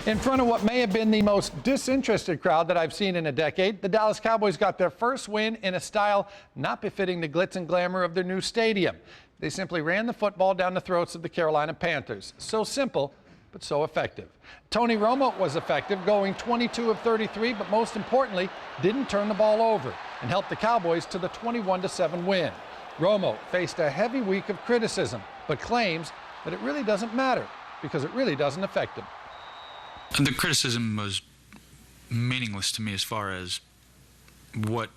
In front of what may have been the most disinterested crowd that I've seen in a decade, the Dallas Cowboys got their first win in a style not befitting the glitz and glamour of their new stadium. They simply ran the football down the throats of the Carolina Panthers. So simple, but so effective. Tony Romo was effective, going 22 of 33, but most importantly, didn't turn the ball over and helped the Cowboys to the 21-7 win. Romo faced a heavy week of criticism, but claims that it really doesn't matter because it really doesn't affect him. The criticism was meaningless to me as far as what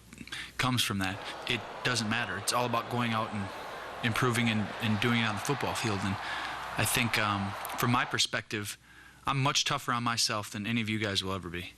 comes from that. It doesn't matter. It's all about going out and improving and doing it on the football field. And I think from my perspective, I'm much tougher on myself than any of you guys will ever be.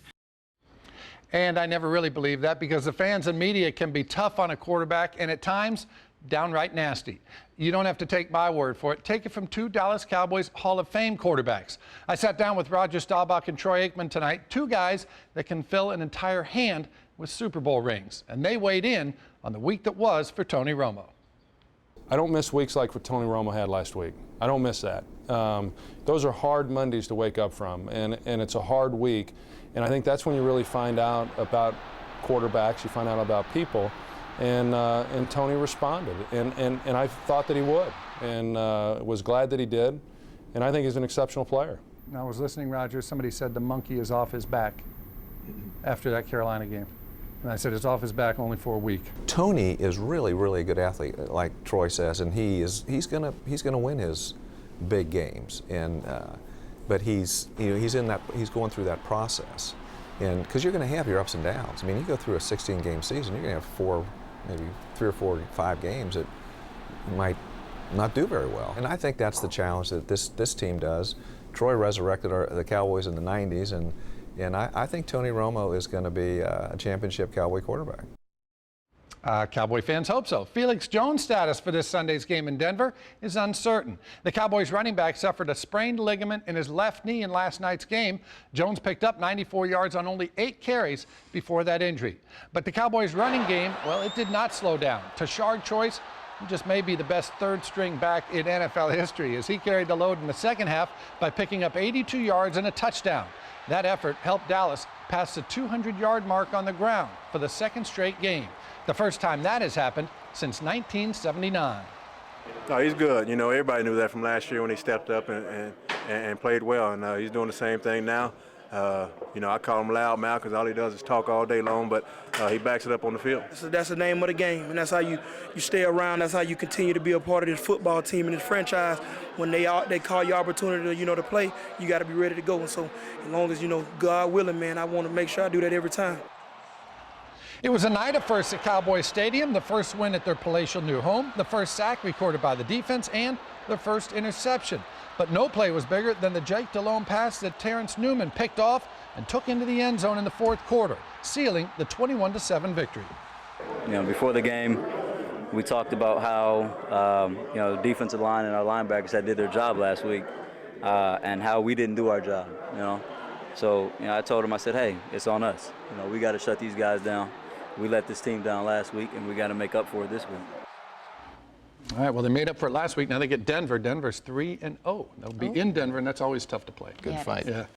And I never really believed that because the fans and media can be tough on a quarterback and at times downright nasty. You don't have to take my word for it. Take it from two Dallas Cowboys Hall of Fame quarterbacks. I sat down with Roger Staubach and Troy Aikman tonight, two guys that can fill an entire hand with Super Bowl rings. And they weighed in on the week that was for Tony Romo. I don't miss weeks like what Tony Romo had last week. I don't miss that. Those are hard Mondays to wake up from, and it's a hard week. And I think that's when you really find out about quarterbacks, you find out about people. And Tony responded, and I thought that he would, and was glad that he did. And I think he's an exceptional player. I was listening, Roger. Somebody said the monkey is off his back after that Carolina game. And I said it's off his back only for a week. Tony is really, really a good athlete, like Troy says, and he's gonna win his big games. And but he's going through that process, and because you're going to have your ups and downs. I mean, you go through a 16-game season, you're going to have maybe 3 or 4 or 5 games that you might not do very well. And I think that's the challenge that this team does. Troy resurrected the Cowboys in the 90s, and I think Tony Romo is going to be a championship Cowboy quarterback. Cowboy fans hope so. Felix Jones' status for this Sunday's game in Denver is uncertain. The Cowboys running back suffered a sprained ligament in his left knee in last night's game. Jones picked up 94 yards on only 8 carries before that injury. But the Cowboys running game, well, it did not slow down. Tashard Choice just may be the best third-string back in NFL history as he carried the load in the second half by picking up 82 yards and a touchdown. That effort helped Dallas pass the 200-yard mark on the ground for the second straight game. The first time that has happened since 1979. No, he's good. You know, everybody knew that from last year when he stepped up and played well, and he's doing the same thing now. You know, I call him loud mouth because all he does is talk all day long, but he backs it up on the field. So that's the name of the game, and that's how you stay around. That's how you continue to be a part of this football team and this franchise. When they call you opportunity to play, you got to be ready to go. And so as long as, God willing, man, I want to make sure I do that every time. It was a night of firsts at Cowboys Stadium, the first win at their palatial new home, the first sack recorded by the defense, and their first interception. But no play was bigger than the Jake Delhomme pass that Terrence Newman picked off and took into the end zone in the fourth quarter, sealing the 21-7 victory. Before the game, we talked about how the defensive line and our linebackers that did their job last week, and how we didn't do our job. So I told him, I said, hey, it's on us. We got to shut these guys down. We let this team down last week, and we got to make up for it this week. All right, well, they made up for it last week. Now they get Denver. Denver's 3-0. They'll be in Denver, and that's always tough to play. Good fight. Yeah.